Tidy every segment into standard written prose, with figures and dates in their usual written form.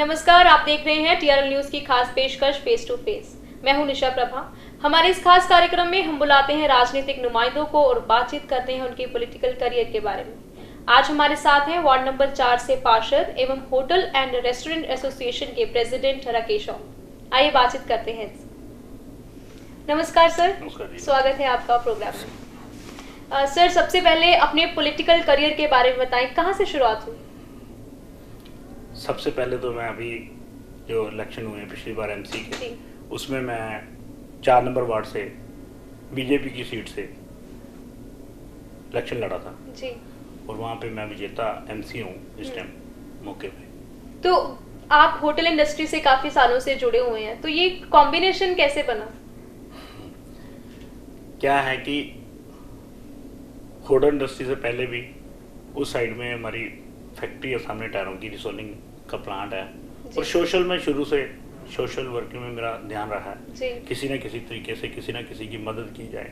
नमस्कार, आप देख रहे हैं टीआरएल न्यूज की खास पेशकश फेस टू फेस। मैं हूं निशा प्रभा। हमारे इस खास कार्यक्रम में हम बुलाते हैं राजनीतिक नुमाइंदों को और बातचीत करते हैं उनके पॉलिटिकल करियर के बारे में। आज हमारे साथ हैं वार्ड नंबर 4 से पार्षद एवं होटल एंड रेस्टोरेंट एसोसिएशन के प्रेसिडेंट राकेश राव। आइए बातचीत करते हैं। नमस्कार सर। नमस्कार। स्वागत है आपका प्रोग्राम में। सर, सबसे पहले अपने पॉलिटिकल करियर के बारे में बताएं, कहां से शुरुआत हुई? सबसे पहले तो मैं अभी जो इलेक्शन हुए पिछली बार एमसी के, उसमें मैं 4 नंबर वार्ड से बीजेपी की सीट से इलेक्शन लड़ा था जी। और वहाँ पे मैं विजेता एमसी हूँ इस टाइम मौके पे। तो आप होटल इंडस्ट्री से काफी सालों से जुड़े हुए हैं, तो ये कॉम्बिनेशन कैसे बना? क्या है कि होटल इंडस्ट्री से पहले भी उस साइड में हमारी फैक्ट्री है, सामने टायरों की रिसोलिंग का प्लांट है, और सोशल में शुरू से सोशल वर्किंग में मेरा ध्यान रहा है। किसी न किसी तरीके से किसी न किसी की मदद की जाए,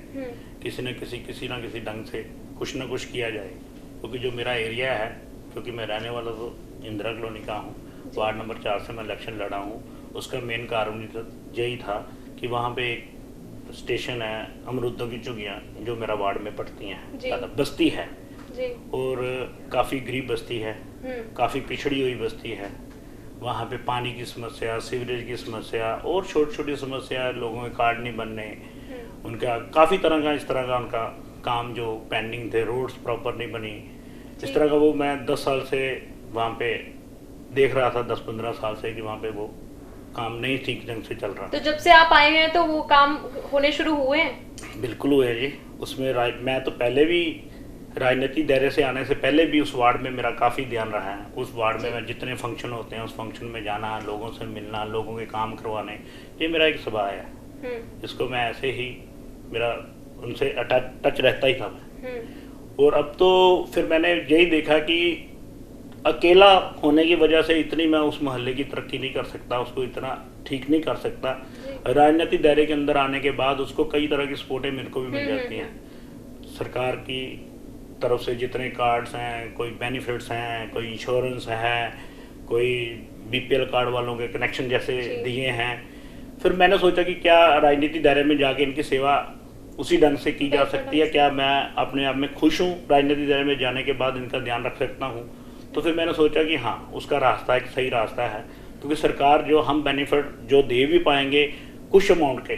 किसी न किसी ढंग से कुछ न कुछ किया जाए, क्योंकि जो मेरा एरिया है, क्योंकि मैं रहने वाला तो इंदिरा कॉलोनी का हूँ, वार्ड नंबर 4 से मैं इलेक्शन लड़ा हूँ। उसका मेन कारण यही था कि वहाँ पे एक स्टेशन है, अमरूदों की चुगियाँ, जो मेरा वार्ड में पड़ती हैं, ज़्यादा बस्ती है और काफ़ी गरीब बस्ती है, काफ़ी पिछड़ी हुई बस्ती है। वहाँ पे पानी की समस्या, सीवरेज की समस्या और छोटी छोटी समस्या, लोगों के कार्ड नहीं बनने, उनका काफ़ी तरह का इस तरह का उनका काम जो पेंडिंग थे, रोड्स प्रॉपर नहीं बनी, इस तरह का वो मैं 10 साल से वहाँ पे देख रहा था, 10-15 साल से कि वहाँ पे वो काम नहीं ठीक ढंग से चल रहा। तो जब से आप आए हैं तो वो काम होने शुरू हुए हैं? बिल्कुल हुए जी। उसमें मैं तो पहले भी राजनीतिक दायरे से आने से पहले भी उस वार्ड में मेरा काफ़ी ध्यान रहा है। उस वार्ड में मैं जितने फंक्शन होते हैं उस फंक्शन में जाना, लोगों से मिलना, लोगों के काम करवाने, ये मेरा एक स्वभाव है। इसको मैं ऐसे ही मेरा उनसे टच रहता ही था मैं। और अब तो फिर मैंने यही देखा कि अकेला होने की वजह से इतनी मैं उस मोहल्ले की तरक्की नहीं कर सकता, उसको इतना ठीक नहीं कर सकता। राजनीतिक दायरे के अंदर आने के बाद उसको कई तरह की सपोर्टें मेरे को भी मिल जाती हैं सरकार की तरफ से, जितने कार्ड्स हैं, कोई बेनिफिट्स हैं, कोई इंश्योरेंस है, कोई बीपीएल कार्ड वालों के कनेक्शन जैसे दिए हैं। फिर मैंने सोचा कि क्या राजनीतिक दायरे में जाके इनकी सेवा उसी ढंग से की जा सकती है, क्या मैं अपने आप में खुश हूँ राजनीतिक दायरे में जाने के बाद इनका ध्यान रख सकता हूँ। तो फिर मैंने सोचा कि हाँ, उसका रास्ता एक सही रास्ता है, क्योंकि सरकार जो हम बेनिफिट जो दे भी पाएंगे कुछ अमाउंट के,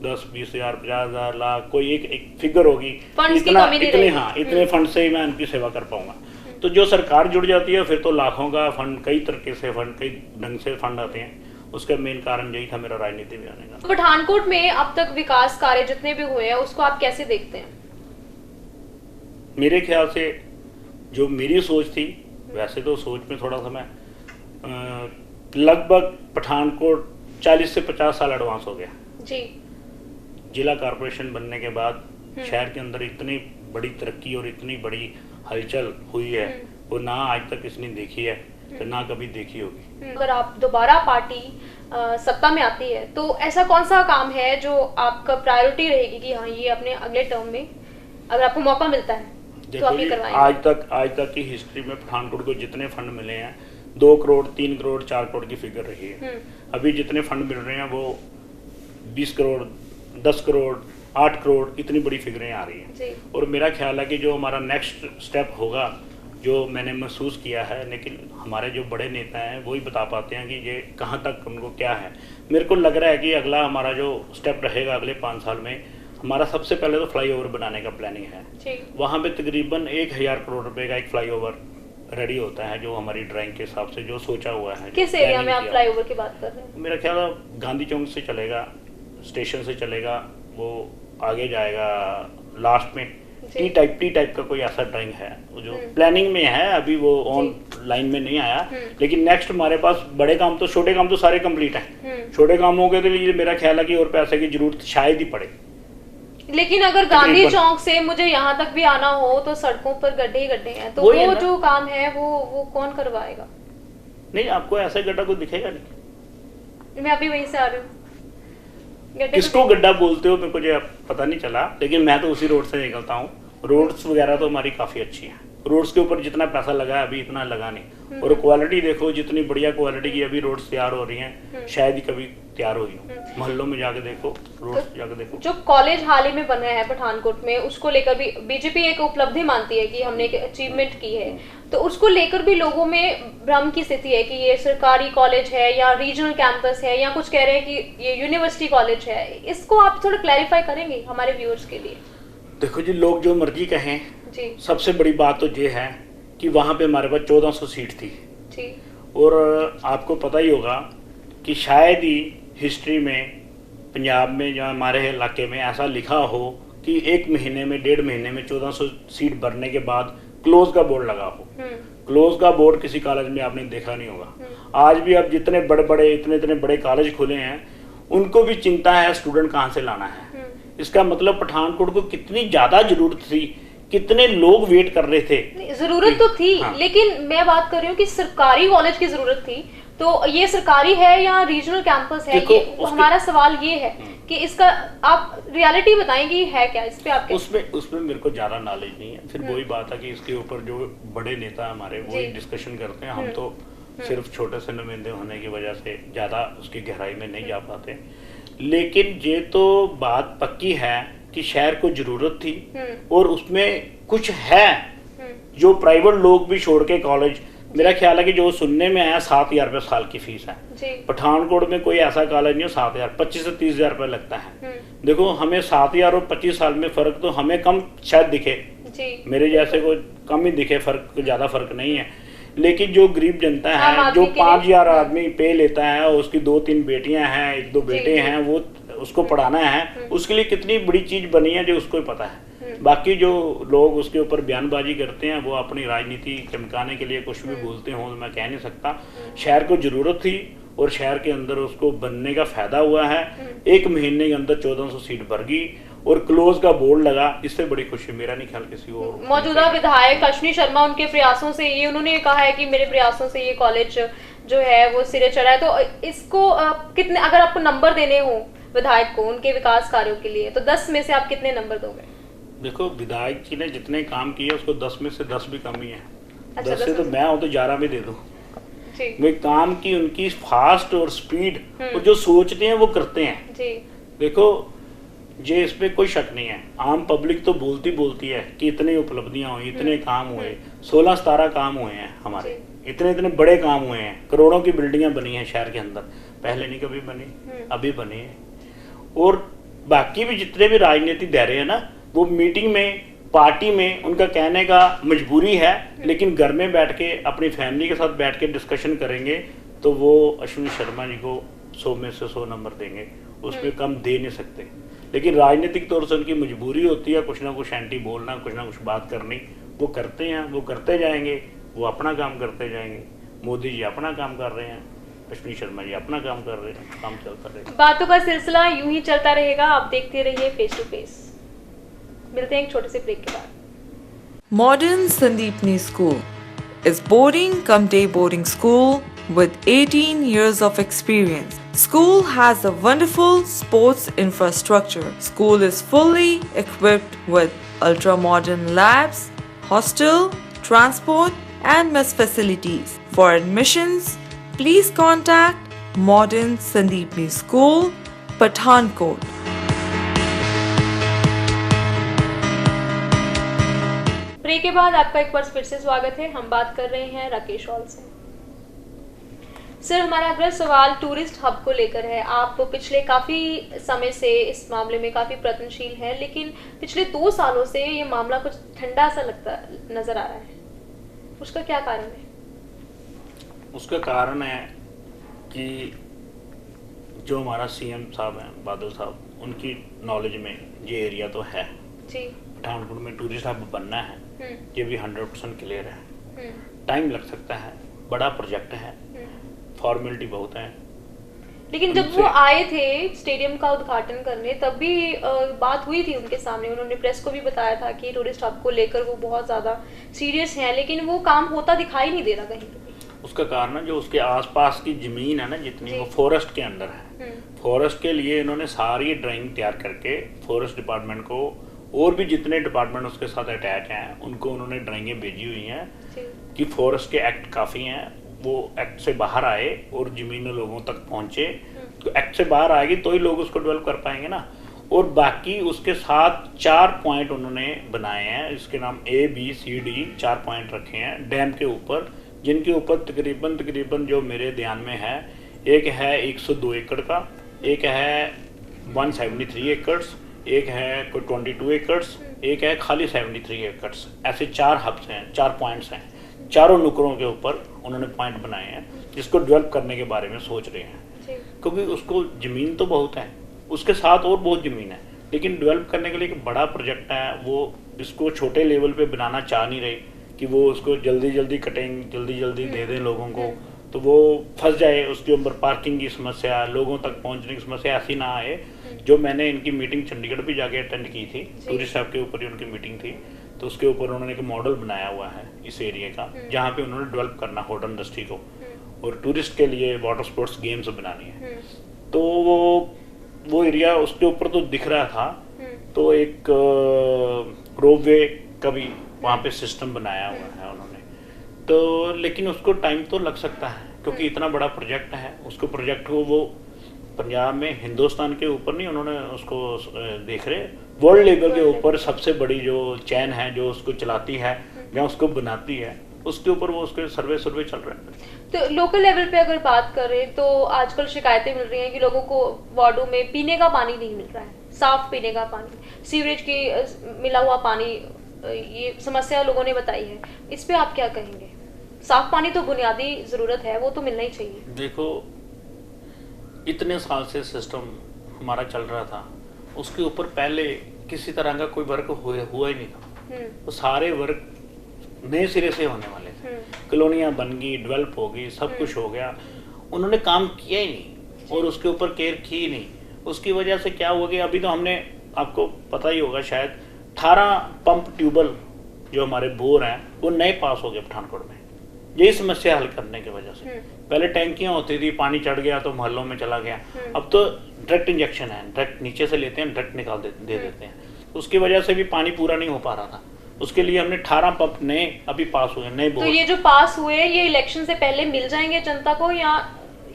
10-20 हज़ार, 50 हज़ार, लाख, कोई एक फिगर होगी, इतने फंड से ही मैं उनकी सेवा कर पाऊंगा। तो जो सरकार जुड़ जाती है फिर तो लाखों का फंड, कई तरीके से फंड, कई ढंग से फंड आते हैं। उसका मेन कारण यही था मेरा राजनीति में आने का। पठानकोट में अब तक विकास कार्य जितने भी हुए हैं उसको आप कैसे देखते हैं? मेरे ख्याल से जो मेरी सोच थी, वैसे तो सोच में थोड़ा सा मैं लगभग पठानकोट 40 से 50 साल एडवांस हो गया जी। जिला कॉरपोरेशन बनने के बाद शहर के अंदर इतनी बड़ी तरक्की और इतनी बड़ी हलचल हुई है, वो ना आज तक किसने देखी है, तो ना कभी देखी होगी। अगर आप दोबारा पार्टी सत्ता में आती है तो ऐसा कौन सा काम है जो आपका प्रायोरिटी रहेगी कि हाँ, ये अपने अगले टर्म में अगर आपको मौका मिलता है तो आप ये करवाएंगे? आज तक की हिस्ट्री में पठानकोट को जितने फंड मिले हैं, 2 करोड़, 3 करोड़, 4 करोड़ की फिगर रही है। अभी जितने फंड मिल रहे हैं वो 20 करोड़, 10 करोड़, 8 करोड़, इतनी बड़ी फिगरें आ रही हैं। और मेरा ख्याल है कि जो हमारा नेक्स्ट स्टेप होगा, जो मैंने महसूस किया है, लेकिन हमारे जो बड़े नेता हैं वही बता पाते हैं कि ये कहाँ तक उनको क्या है। मेरे को लग रहा है कि अगला हमारा जो स्टेप रहेगा अगले 5 साल में, हमारा सबसे पहले तो फ्लाईओवर बनाने का प्लानिंग है। वहाँ पे तकरीबन 1000 करोड़ रुपए का एक फ्लाईओवर रेडी होता है, जो हमारी ड्राइंग के हिसाब से जो सोचा हुआ है। किस एरिया में आप फ्लाईओवर की बात कर रहे हैं? मेरा ख्याल है गांधी चौक से चलेगा, स्टेशन से चलेगा, वो आगे जाएगा, लास्ट में टी टाइप का कोई ऐसा ड्राइंग है जो प्लानिंग में है, अभी वो ऑन लाइन में नहीं आया। लेकिन नेक्स्ट हमारे पास बड़े काम तो, छोटे काम तो सारे कंप्लीट हैं। छोटे कामों के लिए मेरा ख्याल है कि और पैसे की जरूरत शायद ही पड़े। लेकिन अगर गांधी चौक से मुझे यहाँ तक भी आना हो तो सड़कों पर गड्ढे ही गड्ढे हैं, तो वो जो काम है वो कौन करवाएगा? नहीं, आपको ऐसा गड्ढा कोई दिखेगा नहीं। मैं अभी वहीं से आ रही हूँ। किसको गड्ढा बोलते हो मेरे को पता नहीं चला, लेकिन मैं तो उसी रोड से निकलता हूँ। रोड्स वगैरह तो हमारी काफ़ी अच्छी हैं, रोड्स के ऊपर जितना पैसा लगा है अभी इतना लगा नहीं। और क्वालिटी देखो, जितनी बढ़िया क्वालिटी की अभी रोड्स तैयार हो रही हैं, शायद ही कभी तैयार हुई हो। मोहल्लों में जाके देखो, रोड्स जाके देखो। जो कॉलेज हाल ही में बना है पठानकोट में, उसको लेकर भी बीजेपी एक उपलब्धि मानती है कि हमने एक अचीवमेंट की है, तो उसको लेकर भी लोगों में भ्रम की स्थिति है कि ये सरकारी कॉलेज है या रीजनल कैंपस है, या कुछ कह रहे हैं कि ये यूनिवर्सिटी कॉलेज है। इसको आप थोड़ा क्लैरिफाई करेंगे हमारे व्यूअर्स के लिए? देखो जी, लोग जो मर्जी कहें जी, सबसे बड़ी बात तो ये है कि वहाँ पे हमारे पास 1400 सीट थी जी, और आपको पता ही होगा कि शायद ही हिस्ट्री में पंजाब में या हमारे इलाके में ऐसा लिखा हो कि 1 महीने में 1.5 महीने में 1400 सीट भरने के बाद क्लोज का बोर्ड लगा हो। क्लोज का बोर्ड किसी कॉलेज में आपने देखा नहीं होगा। आज भी अब जितने बड़े इतने बड़े कॉलेज खुले हैं, उनको भी चिंता है स्टूडेंट कहाँ से लाना है। इसका मतलब पठानकोट को कितनी ज्यादा जरूरत थी, कितने लोग वेट कर रहे थे। जरूरत तो थी, हाँ। लेकिन मैं बात कर रही हूँ कि सरकारी कॉलेज की जरूरत थी, तो ये सरकारी है या रीजनल कैंपस है, ये हमारा सवाल ये है कि इसका आप रियलिटी बताएंगे है क्या इस पे आपके? उसमें मेरे को ज्यादा नॉलेज नहीं है। फिर वही बात है कि इसके ऊपर जो बड़े नेता हमारे वही डिस्कशन करते हैं। हम तो सिर्फ छोटे से नुमाइंदे होने की वजह से ज्यादा उसकी गहराई में नहीं जा पाते। लेकिन ये तो बात पक्की है कि शहर को जरूरत थी और उसमें कुछ है जो प्राइवेट लोग भी छोड़ के कॉलेज, मेरा ख्याल है कि जो सुनने में आया 7,000 रुपये साल की फीस है। पठानकोट में कोई ऐसा कॉलेज नहीं हो 7,000, 25 से 30,000 रुपये लगता है। देखो, हमें 7,000 और 25 साल में फर्क तो हमें कम शायद दिखे, मेरे जैसे को कम ही दिखे, फर्क को ज्यादा फर्क नहीं है। लेकिन जो गरीब जनता है, जो 5,000 आदमी पे लेता है, उसकी 2-3 बेटियां हैं, 1-2 बेटे हैं, वो उसको पढ़ाना है, उसके लिए कितनी बड़ी चीज बनी है जो उसको ही पता है। बाकी जो लोग उसके ऊपर बयानबाजी करते हैं, वो अपनी राजनीति चमकाने के लिए कुछ भी बोलते हो, मैं कह नहीं सकता। शहर को जरूरत थी और शहर के अंदर उसको बनने का फायदा हुआ है। 1 महीने के अंदर 1400 सीट भर गई और क्लोज का बोर्ड लगा, इससे बड़ी खुशी मेरा नहीं ख्याल किसी को। मौजूदा विधायक अश्विनी शर्मा, उनके प्रयासों से ये, उन्होंने कहा है कि मेरे प्रयासों से ये कॉलेज जो है वो सिरे चढ़ा है। तो इसको कितने, अगर आपको नंबर देने हो विधायक को उनके विकास कार्यों के लिए, तो 10 में से आप कितने नंबर दोगे? देखो, विधायक जी ने जितने काम किए उसको 10 में से 10 भी कम ही है। 10 से तो मैं हूँ तो 11 भी दे दूँ। वे काम की उनकी फास्ट और स्पीड और जो सोचते हैं वो करते हैं। देखो, ये इस पे कोई शक नहीं है। आम पब्लिक तो बोलती है कि इतनी उपलब्धियां हुई, इतने काम हुए, 16-17 काम हुए हैं हमारे, इतने बड़े काम हुए हैं, करोड़ों की बिल्डिंगें बनी हैं शहर के अंदर, पहले नहीं कभी बनी, अभी बनी है। और बाकी भी जितने भी राजनीतिक दायरे हैं ना, वो मीटिंग में, पार्टी में उनका कहने का मजबूरी है, लेकिन घर में बैठ के अपनी फैमिली के साथ बैठ के डिस्कशन करेंगे तो वो अश्विनी शर्मा जी को 100 में से 100 नंबर देंगे, उसमें कम दे नहीं सकते। लेकिन राजनीतिक तौर से उनकी मजबूरी होती है कुछ ना कुछ एंटी बोलना, कुछ ना कुछ बात करनी, वो करते हैं, वो करते जाएंगे, वो अपना काम करते जाएंगे। मोदी जी अपना काम कर रहे हैं, अश्विनी शर्मा जी अपना काम कर रहे हैं, काम चलता रहेगा। बातों का सिलसिला यूं ही चलता रहेगा, आप देखते रहिए फेस टू फेस। मिलते हैं एक छोटे से ब्रेक के बाद। Modern Sandeepni School is boarding cum day boarding school with 18 years of experience. School has a wonderful sports infrastructure. School is fully equipped with ultra-modern labs, hostel, transport and mess facilities. For admissions, please contact Modern Sandeepni School, Pathankot. Break के बाद आपका एक बार फिर से स्वागत है। हम बात कर रहे हैं राकेश हॉल से। सर, हमारा अगला सवाल टूरिस्ट हब को लेकर है। आप पिछले काफ़ी समय से इस मामले में काफ़ी प्रयत्नशील हैं, लेकिन पिछले 2 सालों से ये मामला कुछ ठंडा सा लगता नज़र आ रहा है। उसका क्या कारण है? उसका कारण है कि जो हमारा सीएम साहब हैं, बादल साहब, उनकी नॉलेज में ये एरिया तो है जी, पठानकोट में टूरिस्ट हब बनना है, ये भी 100% क्लियर है। टाइम लग सकता है, बड़ा प्रोजेक्ट है, फॉर्मेलिटी बहुत है। लेकिन जब वो आए थे स्टेडियम का उद्घाटन करने, तब भी बात हुई थी उनके सामने, उन्होंने प्रेस को भी बताया था कि टूरिस्ट हब को लेकर वो बहुत ज़्यादा सीरियस हैं, लेकिन वो काम होता दिखाई नहीं दे रहा कहीं। उसका कारण जो उसके आसपास की जमीन है ना जितनी, वो फॉरेस्ट के अंदर है। फॉरेस्ट के लिए इन्होंने सारी ड्राइंग तैयार करके फॉरेस्ट डिपार्टमेंट को और भी जितने डिपार्टमेंट उसके साथ अटैच हैं उनको उन्होंने ड्राइंगें भेजी हुई हैं कि फॉरेस्ट के एक्ट काफ़ी हैं, वो एक्ट से बाहर आए और ज़मीन लोगों तक पहुँचे। तो एक्ट से बाहर आएगी तो ही लोग उसको डेवलप कर पाएंगे ना। और बाकी उसके साथ 4 पॉइंट उन्होंने बनाए हैं, इसके नाम ABCD 4 पॉइंट रखे हैं डैम के ऊपर, जिनके ऊपर तकरीबन जो मेरे ध्यान में है, एक है 102 एकड़ का, एक है 173 एकड़्स, एक है कोई 22 एकड़्स, एक है खाली 73 एकड़्स। ऐसे 4 हब्स हैं, 4 पॉइंट्स हैं, चारों नुकरों के ऊपर उन्होंने पॉइंट बनाए हैं जिसको डेवलप करने के बारे में सोच रहे हैं। क्योंकि उसको ज़मीन तो बहुत है, उसके साथ और बहुत ज़मीन है, लेकिन डेवलप करने के लिए एक बड़ा प्रोजेक्ट है, वो इसको छोटे लेवल पे बनाना चाह नहीं रहे कि वो उसको जल्दी कटेंगे, जल्दी दे दें लोगों को, तो वो फंस जाए, उसके ऊपर पार्किंग की समस्या, लोगों तक पहुंचने की समस्या ऐसी ना आए। जो मैंने इनकी मीटिंग चंडीगढ़ भी जाके अटेंड की थी, टूरिस्ट हब के ऊपर ही उनकी मीटिंग थी, तो उसके ऊपर उन्होंने एक मॉडल बनाया हुआ है इस एरिया का, जहाँ पे उन्होंने डेवलप करना होटल इंडस्ट्री को और टूरिस्ट के लिए वाटर स्पोर्ट्स गेम्स बनानी है। तो वो एरिया उसके ऊपर तो दिख रहा था, तो एक रोपवे का भी वहाँ पे सिस्टम बनाया हुआ है उन्होंने, तो लेकिन उसको टाइम तो लग सकता है क्योंकि इतना बड़ा प्रोजेक्ट है। उसको प्रोजेक्ट को वो पंजाब में हिंदुस्तान के ऊपर नहीं उन्होंने उसको देख रहे, वर्ल्ड लेवल के ऊपर सबसे बड़ी जो चैन है जो उसको चलाती है या उसको बनाती है, उसके ऊपर वो उसके सर्वे चल रहा है। तो लोकल लेवल पे अगर बात करें तो आजकल शिकायतें मिल रही हैं कि लोगों को वार्डों में पीने का पानी नहीं मिल रहा है, साफ पीने का पानी, सीवरेज की मिला हुआ पानी, ये समस्या लोगों ने बताई है। इस पे आप क्या कहेंगे? साफ पानी तो बुनियादी जरूरत है, वो तो मिलना ही चाहिए। देखो, इतने साल से सिस्टम हमारा चल रहा था, उसके ऊपर पहले किसी तरह का कोई वर्क हुआ ही नहीं था। तो सारे वर्क नए सिरे से होने वाले थे, कॉलोनियाँ बन गई, डेवलप हो गई, सब कुछ हो गया, उन्होंने काम किया ही नहीं और उसके ऊपर केयर की ही नहीं। उसकी वजह से क्या हो गया, अभी तो हमने, आपको पता ही होगा शायद, 18 पंप ट्यूबल जो हमारे बोर हैं वो नए पास हो गए पठानकोट में, यही समस्या हल करने की वजह से। पहले टैंकियां होती थी, पानी चढ़ गया तो मोहल्लों में चला गया, अब तो डायरेक्ट इंजेक्शन है, डायरेक्ट नीचे से लेते हैं, डायरेक्ट निकाल दे देते हैं। उसकी वजह से भी पानी पूरा नहीं हो पा रहा था, उसके लिए हमने 18 पंप नए अभी पास हुए, नए बोर। तो ये जो पास हुए ये इलेक्शन से पहले मिल जाएंगे जनता को, या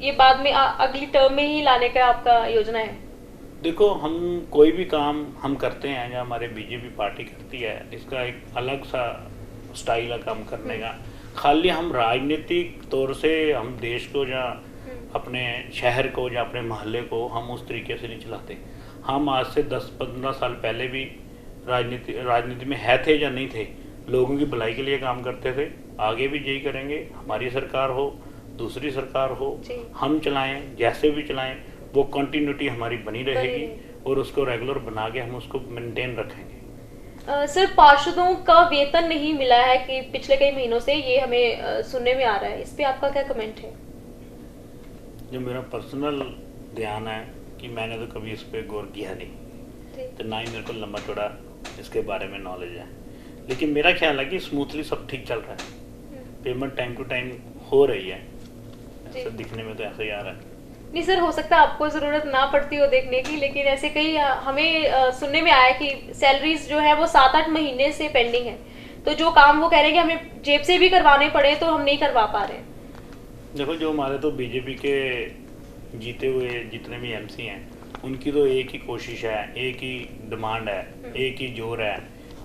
ये बाद में अगली टर्म में ही लाने का आपका योजना है? देखो, हम कोई भी काम हम करते हैं या हमारे बीजेपी पार्टी करती है, इसका एक अलग सा स्टाइल है काम करने का। खाली हम राजनीतिक तौर से हम देश को या अपने शहर को या अपने मोहल्ले को हम उस तरीके से नहीं चलाते। हम आज से 10-15 साल पहले भी राजनीति में है थे या नहीं थे, लोगों की भलाई के लिए काम करते थे, आगे भी यही करेंगे। हमारी सरकार हो, दूसरी सरकार हो, हम चलाएं, जैसे भी चलाएं, वो कंटिन्यूटी हमारी बनी रहेगी और उसको रेगुलर बना के हम उसको मेंटेन रखेंगे। सर, पार्षदों का वेतन नहीं मिला है कि पिछले कई महीनों से, ये हमें सुनने में आ रहा है, इस पे आपका क्या कमेंट है? जो मेरा पर्सनल ध्यान है कि मैंने तो कभी इस पे गौर किया नहीं, तो ना ही मेरे को लंबा चौड़ा इसके बारे में नॉलेज है, लेकिन मेरा ख्याल है कि स्मूथली सब ठीक चल रहा है, पेमेंट टाइम टू टाइम हो रही है, ऐसा दिखने में तो ऐसा ही आ रहा है। नहीं सर, हो सकता है आपको ज़रूरत ना पड़ती हो देखने की, लेकिन ऐसे कई हमें सुनने में आया कि सैलरीज जो है वो 7-8 महीने से पेंडिंग है, तो जो काम वो कह रहे हैं कि हमें जेब से भी करवाने पड़े तो हम नहीं करवा पा रहे हैं। देखो, जो हमारे तो बीजेपी के जीते हुए जितने भी एमसी हैं, उनकी तो एक ही कोशिश है, एक ही डिमांड है, एक ही जोर है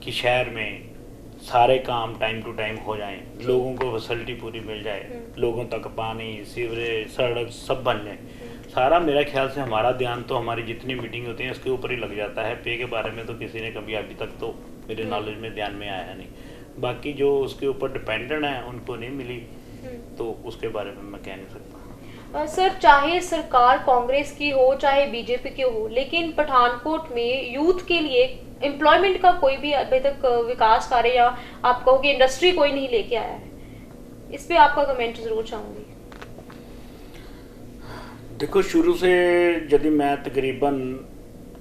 कि शहर में सारे काम टाइम टू टाइम हो जाएं, लोगों को फैसिलिटी पूरी मिल जाए, लोगों तक पानी, सीवरेज, सड़क सब बन जाए। सारा मेरा ख्याल से हमारा ध्यान तो हमारी जितनी मीटिंग होती है इसके ऊपर ही लग जाता है। पे के बारे में तो किसी ने कभी अभी तक तो मेरे नॉलेज में ध्यान में आया नहीं, बाकी जो उसके ऊपर डिपेंडेंट है उनको नहीं मिली, तो उसके बारे में मैं कह नहीं सकता। सर, चाहे सरकार कांग्रेस की हो चाहे बीजेपी की हो, लेकिन पठानकोट में यूथ के लिए एम्प्लॉयमेंट का कोई भी अभी तक विकास कार्य या आप कहो कि इंडस्ट्री कोई नहीं लेके आया है, इस पे आपका कमेंट जरूर चाहूंगी। देखो, शुरू से यदि मैं तकरीबन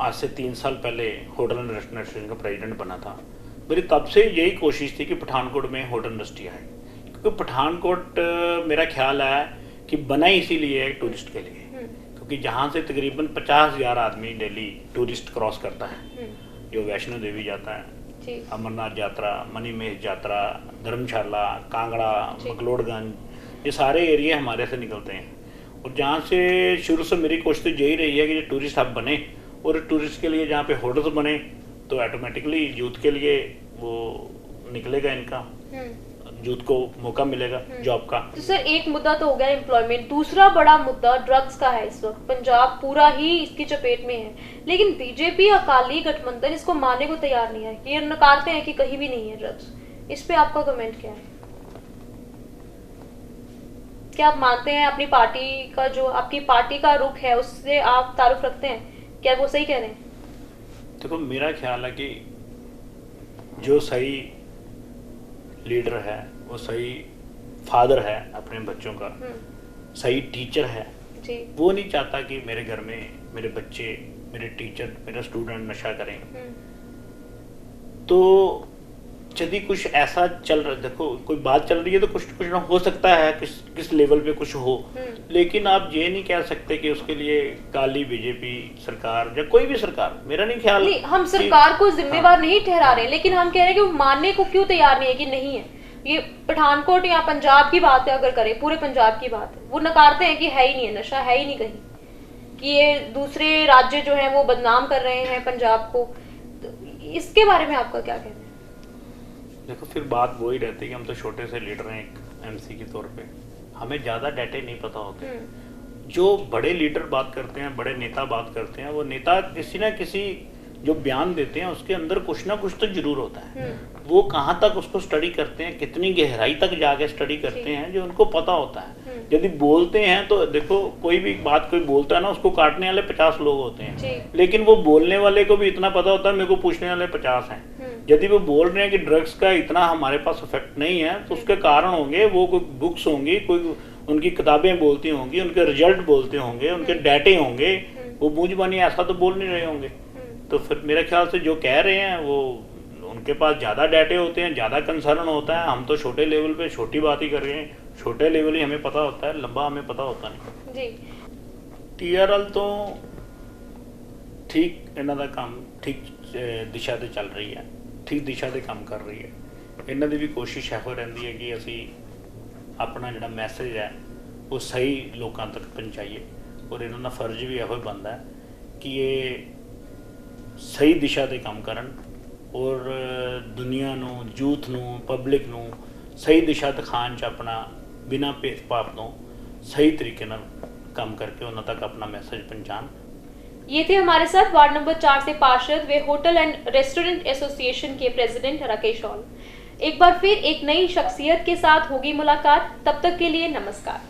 आज से 3 साल पहले होटल इंडस्ट्री एसोसिएशन का प्रेसिडेंट बना था, मेरी तब से यही कोशिश थी कि पठानकोट में होटल इंडस्ट्री आए, क्योंकि पठानकोट मेरा ख्याल है कि बना ही इसीलिए है टूरिस्ट के लिए, क्योंकि जहाँ से तकरीबन 50,000 आदमी डेली टूरिस्ट क्रॉस करता है, जो वैष्णो देवी जाता है, जी अमरनाथ यात्रा, मणिमहेश यात्रा, धर्मशाला, कांगड़ा, जी। मकलोडगंज, ये सारे एरिया हमारे से निकलते हैं। और जहाँ से शुरू से मेरी कोशिश यही रही है कि जो टूरिस्ट हब बने, और टूरिस्ट के लिए जहाँ पे होटल्स बने तो ऑटोमेटिकली यूथ के लिए वो निकलेगा, इनका यूथ को मौका मिलेगा जॉब का। तो सर एक मुद्दा तो हो गया एम्प्लॉयमेंट, दूसरा बड़ा मुद्दा ड्रग्स का है। इस वक्त पंजाब पूरा ही इसकी चपेट में है, लेकिन बीजेपी अकाली गठबंधन इसको मानने को तैयार नहीं है, ये नकारते हैं कि कहीं भी नहीं है ड्रग्स। इस पे आपका कमेंट क्या है? क्या आप मानते हैं अपनी पार्टी का, जो आपकी पार्टी का रुख है उससे आप तारुफ रखते हैं? क्या वो सही कह रहे हैं? देखो मेरा ख्याल है कि जो सही लीडर है, वो सही फादर है अपने बच्चों का, सही टीचर है, जी वो नहीं चाहता कि मेरे घर में मेरे बच्चे, मेरे टीचर, मेरे स्टूडेंट नशा करें। तो यदि कुछ ऐसा चल रहा, देखो कोई बात चल रही है तो कुछ ना हो सकता है, किस लेवल पे कुछ हो, लेकिन आप ये नहीं कह सकते कि उसके लिए काली बीजेपी सरकार या कोई भी सरकार, मेरा नहीं ख्याल। नहीं, हम सरकार को जिम्मेवार नहीं ठहरा रहे, लेकिन हम कह रहे हैं कि वो मानने को क्यों तैयार नहीं है कि नहीं है। ये पठानकोट या पंजाब की बात है, अगर करें पूरे पंजाब की बात है, वो नकारते हैं कि है ही नहीं है, नशा है ही नहीं कहीं, कि ये दूसरे राज्य जो है वो बदनाम कर रहे हैं पंजाब को। तो इसके बारे में आपका क्या कहना है? देखो फिर बात वही रहती है कि हम तो छोटे से लीडर हैं एक एमसी के तौर पे, हमें ज़्यादा डाटे नहीं पता होते। जो बड़े लीडर बात करते हैं, बड़े नेता बात करते हैं, वो नेता किसी ना किसी जो बयान देते हैं उसके अंदर कुछ ना कुछ तो जरूर होता है। वो कहाँ तक उसको स्टडी करते हैं, कितनी गहराई तक जाके स्टडी करते हैं, जो उनको पता होता है। यदि बोलते हैं तो देखो कोई भी बात कोई बोलता है ना, उसको काटने वाले 50 लोग होते हैं, लेकिन वो बोलने वाले को भी इतना पता होता है मेरे को पूछने वाले 50 हैं। यदि वो बोल रहे हैं कि ड्रग्स का इतना हमारे पास इफेक्ट नहीं है, तो उसके कारण होंगे, वो कोई बुक्स होंगी, कोई उनकी किताबें बोलती होंगी, उनके रिजल्ट बोलते होंगे, उनके डाटे होंगे, वो बूझबानी ऐसा तो बोल नहीं रहे होंगे। तो फिर मेरे ख्याल से जो कह रहे हैं वो उनके पास ज़्यादा डाटे होते हैं, ज़्यादा कंसर्न होता है। हम तो छोटे लेवल पे छोटी बात ही कर रहे हैं, छोटे लेवल ही हमें पता होता है, लंबा हमें पता होता नहीं जी। टीआरएल तो ठीक इन्हों का काम ठीक दिशा से चल रही है, ठीक दिशा से काम कर रही है। इन्हों की भी कोशिश ਇਹੋ रहती है कि असी अपना जो मैसेज है वो सही लोगों तक पहुँचाइए, और इन्हों का फर्ज भी ਇਹੋ बनता है कि ये सही दिशा से काम करन और दुनिया नू, यूथ नू, पब्लिक नू सही दिशा दिखाने च अपना बिना भेदभाव तो सही तरीके नाल काम करके उन्होंने तक अपना मैसेज पहुँचान। ये थे हमारे साथ वार्ड नंबर 4 से पार्षद वे होटल एंड रेस्टोरेंट एसोसिएशन के प्रेसिडेंट राकेश हॉल। एक बार फिर एक नई शख्सियत के साथ होगी मुलाकात, तब तक के लिए नमस्कार।